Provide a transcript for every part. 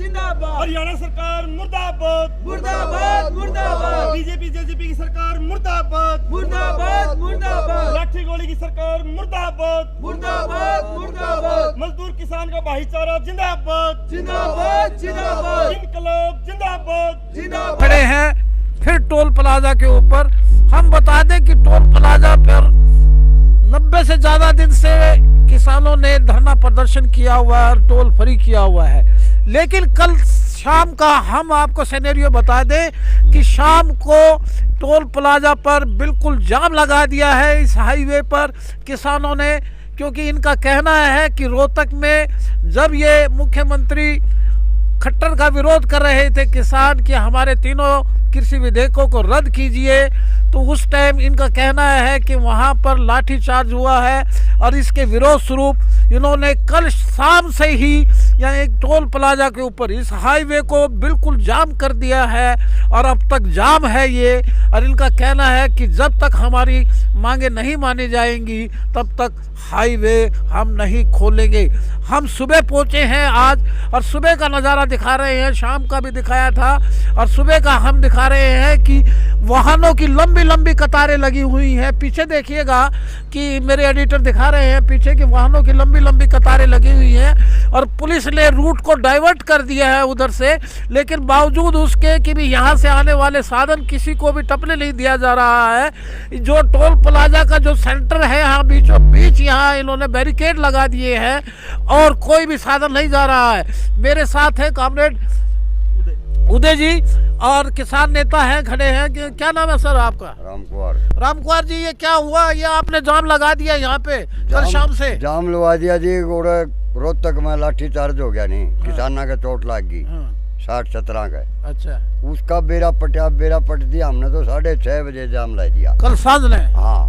जिंदाबाद। हरियाणा सरकार मुर्दाबाद मुर्दाबाद मुर्दाबाद। बीजेपी जेजेपी की सरकार मुर्दाबाद मुर्दाबाद मुर्दाबाद। लाठी गोली की सरकार मुर्दाबाद मुर्दाबाद मुर्दाबाद। मजदूर किसान का भाईचारा जिंदाबाद जिंदाबाद जिंदाबाद। इनकलाब जिंदाबाद जिंदाबाद। खड़े हैं फिर टोल प्लाजा के ऊपर। हम बता दें कि टोल प्लाजा पर 90 से ज्यादा दिन से किसानों ने धरना प्रदर्शन किया हुआ है और टोल फ्री किया हुआ है। लेकिन कल शाम का हम आपको सिनेरियो बता दें कि शाम को टोल प्लाजा पर बिल्कुल जाम लगा दिया है इस हाईवे पर किसानों ने, क्योंकि इनका कहना है कि रोहतक में जब ये मुख्यमंत्री खट्टर का विरोध कर रहे थे किसान कि हमारे तीनों कृषि विधेयकों को रद्द कीजिए, तो उस टाइम इनका कहना है कि वहां पर लाठीचार्ज हुआ है और इसके विरोध स्वरूप इन्होंने कल शाम से ही यहाँ एक टोल प्लाजा के ऊपर इस हाईवे को बिल्कुल जाम कर दिया है और अब तक जाम है ये। और इनका कहना है कि जब तक हमारी मांगे नहीं मानी जाएंगी तब तक हाईवे हम नहीं खोलेंगे। हम सुबह पहुंचे हैं आज और सुबह का नज़ारा दिखा रहे हैं, शाम का भी दिखाया था और सुबह का हम दिखा रहे हैं कि वाहनों की लंबी लंबी कतारें लगी हुई हैं। पीछे देखिएगा कि मेरे एडिटर दिखा रहे हैं पीछे कि वाहनों की लंबी लंबी कतारें लगी हुई हैं और पुलिस ने रूट को डाइवर्ट कर दिया है उधर से, लेकिन बावजूद उसके कि भी यहाँ से आने वाले साधन किसी को भी टपने नहीं दिया जा रहा है। जो टोल प्लाजा का जो सेंटर है यहाँ बीचों बीच यहाँ इन्होंने बैरिकेड लगा दिए हैं और कोई भी साधन नहीं जा रहा है। मेरे साथ है कॉमरेड उदय जी और किसान नेता हैं खड़े हैं। क्या नाम है सर आपका? राम कुमार जी, ये क्या हुआ? ये आपने जाम लगा दिया यहाँ पे कल शाम से? जाम लगा दिया जी, रोहतक में लाठी चार्ज हो गया नहीं, किसाना के चोट लग गई 60-17 का। अच्छा, उसका बेरा पट दिया हमने तो 6:30 बजे जाम ला दिया कल सांझ ने। हाँ,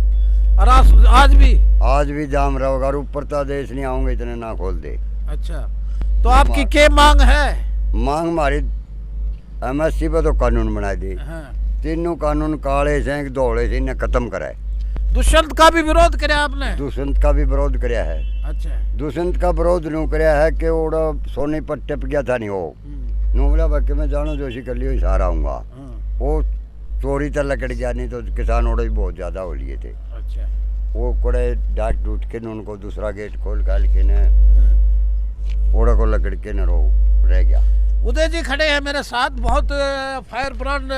और आज भी जाम रहेगा और ऊपर तो देश नहीं आऊंगे इतने ना खोल दे। अच्छा, तो आपकी क्या मांग है? मांग हमारी MSC पे तो कानून बना दे। तीनों कानून काले से धोले से इन्हें खत्म कराए। दुष्यंत का भी विरोध कराया आपने? दुष्यंत का भी विरोध कराया है। अच्छा, दुष्यंत का विरोध न्यू कराया है कि वो सोने पर टिप गया था नहीं हो नूबला बाकी मैं जानो जोशी कर लियो इशारा आऊंगा वो चोरी तो लकड़ गया, नहीं तो किसान ओड़े भी बहुत ज्यादा हो लिए थे। अच्छा, वो कड़े डाट डूट के उनको दूसरा गेट खोल खाल के न ओड़ा को लकड़ के न रो रह गया। उदय जी खड़े हैं मेरे साथ, बहुत फायर ब्रांड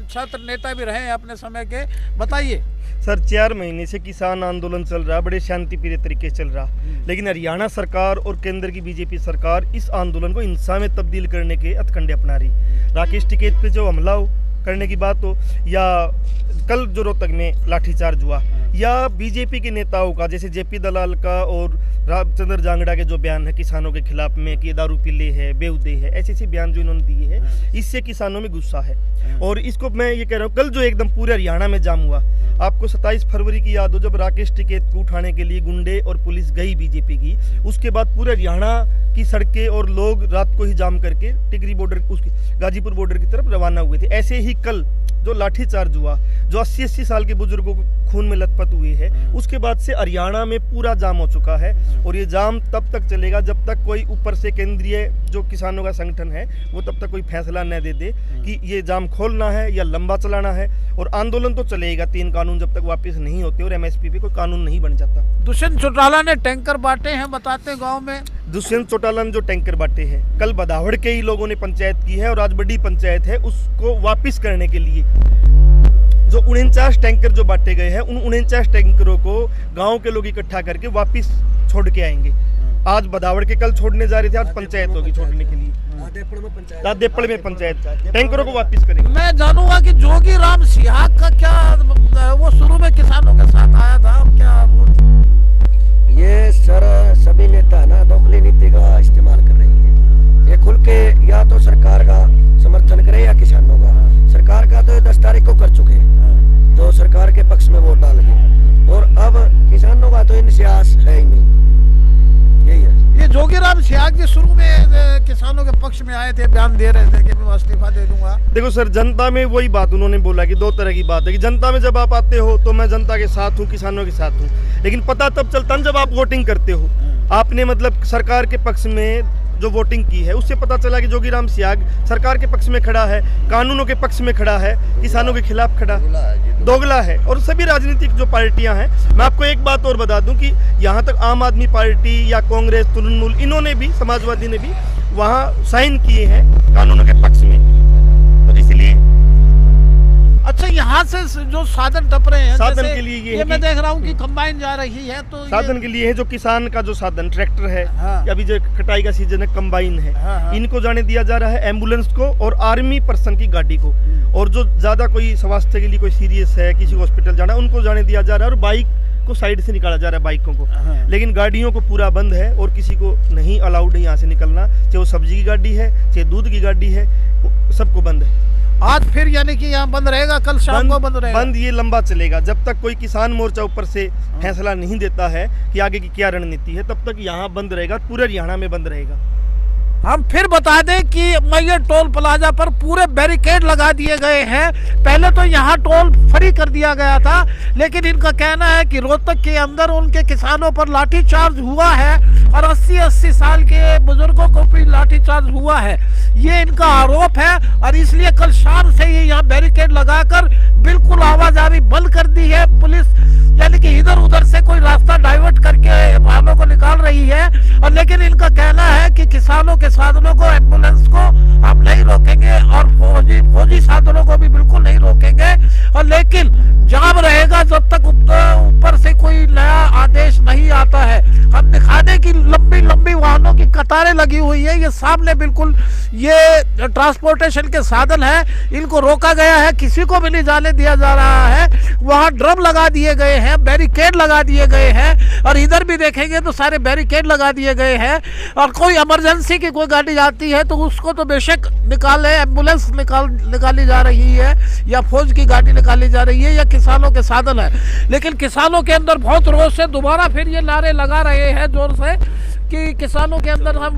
छात्र नेता भी रहे हैं अपने समय के, बताइए। सर 4 महीने से किसान आंदोलन चल रहा, बड़े शांतिप्रिय तरीके से चल रहा, लेकिन हरियाणा सरकार और केंद्र की बीजेपी सरकार इस आंदोलन को हिंसा में तब्दील करने के हथकंडे अपना रही। राकेश टिकैत पे जो हमला करने की बात हो या कल जो रोहतक में लाठीचार्ज हुआ या बीजेपी के नेताओं का जैसे जेपी दलाल का और रामचंद्र जांगड़ा के जो बयान है किसानों के खिलाफ में कि दारू पीले है, बेहुदे है, ऐसे बयान जो इन्होंने दिए हैं, इससे किसानों में गुस्सा है। और इसको मैं ये कह रहा हूँ, कल जो एकदम पूरे हरियाणा में जाम हुआ, आपको 27 फरवरी की याद हो जब राकेश टिकैत को उठाने के लिए गुंडे और पुलिस गई बीजेपी की, उसके बाद पूरे हरियाणा की सड़कें और लोग रात को ही जाम करके टिकरी बॉर्डर गाजीपुर बॉर्डर की तरफ रवाना हुए थे। ऐसे ही कल जो लाठीचार्ज हुआ, जो 80-80 साल के बुजुर्गों को खून में लथपथ हुए हैं, उसके बाद से हरियाणा में पूरा जाम हो चुका है और ये जाम तब तक चलेगा जब तक कोई ऊपर से केंद्रीय जो किसानों का संगठन है वो तब तक कोई फैसला न दे दे कि ये जाम खोलना है या लंबा चलाना है। और आंदोलन तो चलेगा 3 कानून जब तक वापस नहीं होते और MSP पे कोई कानून नहीं बन जाता। दुष्यंत चौटाला ने टैंकर बांटे हैं बताते गाँव में। दुष्यंत चौटाला ने जो टैंकर बांटे हैं, कल बदावड़ के ही लोगों ने पंचायत की है और आज बड़ी पंचायत है, उसको वापस करने के लिए जो 49 टैंकर जो बांटे गए हैं, उन 49 टैंकरों को गांव के लोग इकट्ठा करके वापस छोड़ के आएंगे। आज बदावड़ के कल छोड़ने जा रहे थे, आज पंचायत होगी छोड़ने के लिए। दादेपड़ में पंचायत टैंकरों को वापस करेंगे। मैं जानूंगा कि जोगी राम सिहाग का क्या, वो शुरू में किसानों के साथ आया था, क्या ये सर सभी नेता ना दोगली नीति का इस्तेमाल कर रही है। ये खुल के या तो सरकार का समर्थन करे या किसानों का। सरकार का तो 10 तारीख को कर चुके हैं, तो सरकार के पक्ष में वोट डाल गए और अब किसानों का तो इनसियास है ही नहीं। यही है। ये जोगी राम सिहाग जी शुरू में किसानों के पक्ष में आए थे, बयान दे रहे थे कि मैं इस्तीफा दे दूंगा। देखो सर, जनता में वही बात उन्होंने बोला कि 2 तरह की बात है कि जनता में जब आप आते हो तो मैं जनता के साथ हूँ, किसानों के साथ हूँ, लेकिन पता तब चलता है जब आप वोटिंग करते हो। आपने मतलब सरकार के पक्ष में जो वोटिंग की है उससे पता चला कि जोगीराम सियाग सरकार के पक्ष में खड़ा है, कानूनों के पक्ष में खड़ा है, किसानों के खिलाफ खड़ा दोगला है। और सभी राजनीतिक जो पार्टियां हैं, मैं आपको एक बात और बता दूं कि यहाँ तक आम आदमी पार्टी या कांग्रेस, तृणमूल, इन्होंने भी, समाजवादी ने भी वहाँ साइन किए हैं कानूनों के पक्ष में। तो इसलिए अच्छा, यहाँ से जो साधन टप रहे हैं, साधन जैसे के लिए ये है मैं कि- देख रहा हूँ कि कंबाइन जा रही है, तो साधन के लिए है जो किसान का जो साधन ट्रैक्टर है, हाँ। या अभी जो कटाई का सीजन है कंबाइन है, हाँ, हाँ। इनको जाने दिया जा रहा है, एम्बुलेंस को और आर्मी पर्सन की गाड़ी को। और जो ज्यादा कोई स्वास्थ्य के लिए कोई सीरियस है, किसी को हॉस्पिटल जाना है, उनको जाने दिया जा रहा है। और बाइक को साइड से निकाला जा रहा है, बाइकों को। हाँ। लेकिन गाड़ियों को पूरा बंद है और किसी को नहीं अलाउड है यहाँ से निकलना, चाहे वो सब्जी की गाड़ी है, चाहे दूध की गाड़ी है, सबको बंद है। आज फिर यानी कि यहाँ बंद रहेगा, कल शाम को बंद रहेगा। बंद ये लंबा चलेगा जब तक कोई किसान मोर्चा ऊपर से फैसला नहीं देता है कि आगे की क्या रणनीति है, तब तक यहाँ बंद रहेगा, पूरे हरियाणा में बंद रहेगा। हम फिर बता दें कि मैयर टोल प्लाजा पर पूरे बैरिकेड लगा दिए गए हैं। पहले तो यहाँ टोल फ्री कर दिया गया था, लेकिन इनका कहना है कि रोहतक के अंदर उनके किसानों पर लाठीचार्ज हुआ है और 80-80 साल के बुजुर्गों को भी लाठीचार्ज हुआ है, ये इनका आरोप है। और इसलिए कल शाम से ही यहाँ बैरिकेड लगाकर बिल्कुल आवाजाही बंद कर दी है पुलिस, यानी कि इधर उधर से कोई रास्ता डाइवर्ट करके वाहनों को निकाल रही है। और लेकिन इनका कहना है कि किसानों के साधनों को, एम्बुलेंस को हम नहीं रोकेंगे और फौजी साधनों को भी बिल्कुल नहीं रोकेंगे। और लेकिन जाम रहेगा जब तक ऊपर से कोई नया आदेश नहीं आता है। हम दिखा दें कि लंबी लंबी वाहनों की कतारें लगी हुई है, ये सामने बिल्कुल ये ट्रांसपोर्टेशन के साधन है, इनको रोका गया है, किसी को भी नहीं जाने दिया जा रहा है। वहाँ ड्रम लगा दिए गए हैं, बैरिकेड लगा दिए गए हैं, और इधर भी देखेंगे तो सारे बैरिकेड लगा दिए गए हैं। और कोई इमरजेंसी की कोई गाड़ी जाती है तो उसको तो बेशक निकाले, एम्बुलेंस निकाली जा रही है या फौज की गाड़ी निकाली जा रही है या किसानों के साधन है। लेकिन किसानों के अंदर बहुत रोष है, दोबारा फिर ये नारे लगा रहे हैं जोर से कि किसानों के अंदर हम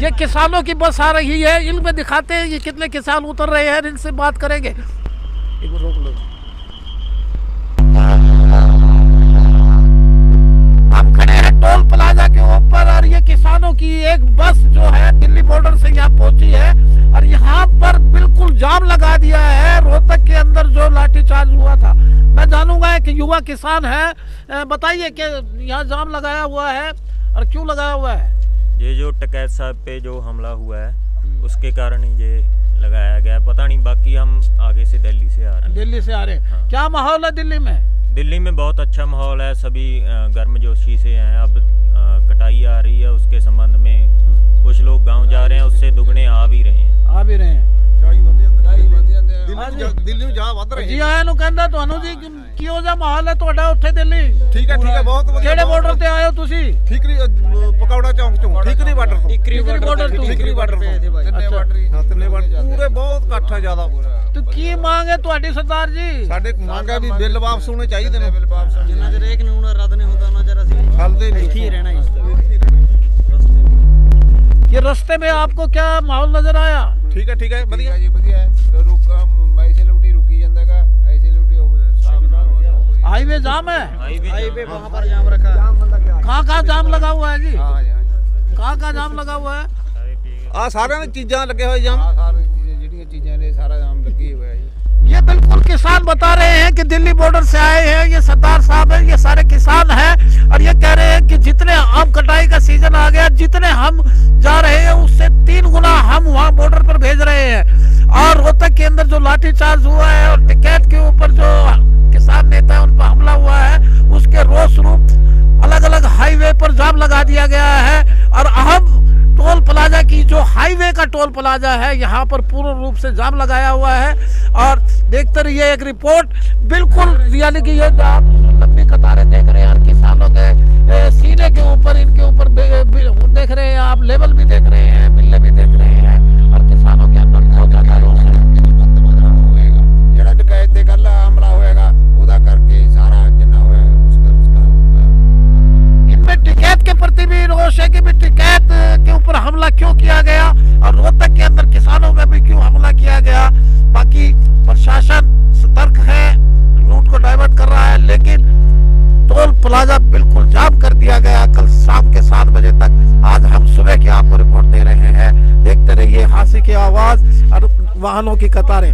ये किसानों की बस आ रही है, इनमें दिखाते हैं ये कितने किसान उतर रहे हैं, इनसे बात करेंगे। एक रोक लो। हम खड़े हैं टोल प्लाजा के ऊपर और ये किसानों की एक बस जो है दिल्ली बॉर्डर से यहाँ पहुंची है और यहाँ पर बिल्कुल जाम लगा दिया है। रोहतक के अंदर जो लाठीचार्ज हुआ था, मैं जानूंगा कि युवा किसान है, बताइए कि यहाँ जाम लगाया हुआ है और क्यों लगाया हुआ है? ये जो टकैत साहब पे जो हमला हुआ है उसके कारण ही ये लगाया गया है, पता नहीं, बाकी हम आगे से दिल्ली से आ रहे हैं। दिल्ली से आ रहे हैं। हाँ। क्या माहौल है दिल्ली में? दिल्ली में बहुत अच्छा माहौल है, सभी गर्मजोशी से हैं। अब कटाई आ रही है, उसके संबंध में कुछ लोग गांव जा रहे हैं, उससे दुगने आ भी रहे हैं। ਦਿੱਲੀ ਨੂੰ ਜਾ ਵੱਧ ਰਹੇ ਜੀ ਆਇਆਂ ਨੂੰ ਕਹਿੰਦਾ ਤੁਹਾਨੂੰ ਜੀ ਕਿਹੋ ਜਿਹਾ ਮਾਹੌਲ ਹੈ ਤੁਹਾਡਾ ਉੱਥੇ ਦਿੱਲੀ? ਠੀਕ ਹੈ ਬਹੁਤ ਵਧੀਆ। ਕਿਹੜੇ ਬਾਰਡਰ ਤੇ ਆਏ ਹੋ ਤੁਸੀਂ? ਠੀਕਰੀ ਪਕੌੜਾ ਚੌਂਕ ਚੋਂ, ਠੀਕਰੀ ਬਾਰਡਰ ਤੋਂ, ਠੀਕਰੀ ਬਾਰਡਰ ਤੋਂ। ਠੀਕਰੀ ਬਾਰਡਰ ਤੋਂ ਤਿੰਨੇ ਬਾਰਡਰ ਪੂਰੇ ਬਹੁਤ ਇਕੱਠ ਹੈ ਜ਼ਿਆਦਾ। ਤੇ ਕੀ ਮੰਗ ਹੈ ਤੁਹਾਡੀ ਸਰਦਾਰ ਜੀ? ਸਾਡੇ ਮੰਗ ਹੈ ਵੀ ਬਿੱਲ ਵਾਪਸ ਹੋਣੇ ਚਾਹੀਦੇ ਨੇ। ਜਿੰਨਾ ਚਿਰ ਇਹ ਕਾਨੂੰਨ ਰੱਦ ਨਹੀਂ ਹੁੰਦਾ ਉਹਨਾਂ ਚਿਰ ਅਸੀਂ ਹਲਦੇ ਨਹੀਂ, ਇੱਥੇ ਹੀ ਰਹਿਣਾ ਜੀ। ये रास्ते में आपको क्या माहौल नजर आया? ਠੀਕ ਹੈ ਵਧੀਆ ਜੀ, ਵਧੀਆ ਐਸੇ ਲੁੱਟੀ ਰੁਕੀ ਜਾਂਦਾਗਾ, ਐਸੇ ਲੁੱਟੀ हाईवे जाम है? हाईवे वहाँ पर जाम रखा है। कहाँ जाम लगा हुआ है जी? ਹਾਂ ਜੀ, कहाँ जाम लगा हुआ है? ਆ ਸਾਰਿਆਂ ਦੀ ਚੀਜ਼ਾਂ ਲੱਗੇ ਹੋਏ ਜਾਮ। ਆਹ ਸਾਰੀ ਜਿਹੜੀਆਂ ਚੀਜ਼ਾਂ ਨੇ ਸਾਰਾ ਜਾਮ ਲੱਗੀ ਹੋਇਆ ਜੀ। ये बिल्कुल किसान बता रहे हैं कि दिल्ली बॉर्डर से आए हैं, ये सरदार साहब हैं, ये सारे किसान हैं और ये कह रहे हैं कि जितने आम कटाई का सीजन आ गया, जितने हम जा रहे हैं उससे 3 गुना हम वहाँ बॉर्डर पर भेज रहे हैं। और रोहतक के अंदर जो लाठीचार्ज हुआ है और टिकैत के ऊपर जो किसान नेता है उन पर हमला हुआ है, उसके रोष रूप अलग अलग हाईवे पर जाम लगा दिया गया है। और अहम टोल प्लाजा की जो हाईवे का टोल प्लाजा है, यहाँ पर पूर्ण रूप से जाम लगाया हुआ है। और देखते रहिए एक रिपोर्ट, बिल्कुल यानी कि ये आप लंबी कतारें देख रहे हैं और किसानों के सीने के ऊपर, इनके ऊपर देख रहे हैं आप, लेवल भी देख रहे हैं, मिलने भी देख रहे हैं और किसानों के अंदर बहुत ज्यादा रोष है। ਜਿਹੜਾ ਡਕੈਤ ਤੇ ਕੱਲ ਹਮਲਾ ਹੋਏਗਾ ਉਹਦਾ ਕਰਕੇ ਸਾਰਾ ਜਿੰਨਾ ਹੋਇਆ उसका इनमें टिकैत के प्रति भी रोष है कि टिकैत के ऊपर हमला क्यों किया गया और रोहतक के अंदर किसानों में भी क्यों हमला किया गया। बाकी प्रशासन सतर्क है, रूट को डाइवर्ट कर रहा है, लेकिन टोल प्लाजा बिल्कुल जाम कर दिया गया कल शाम के वाहनों की कतारें।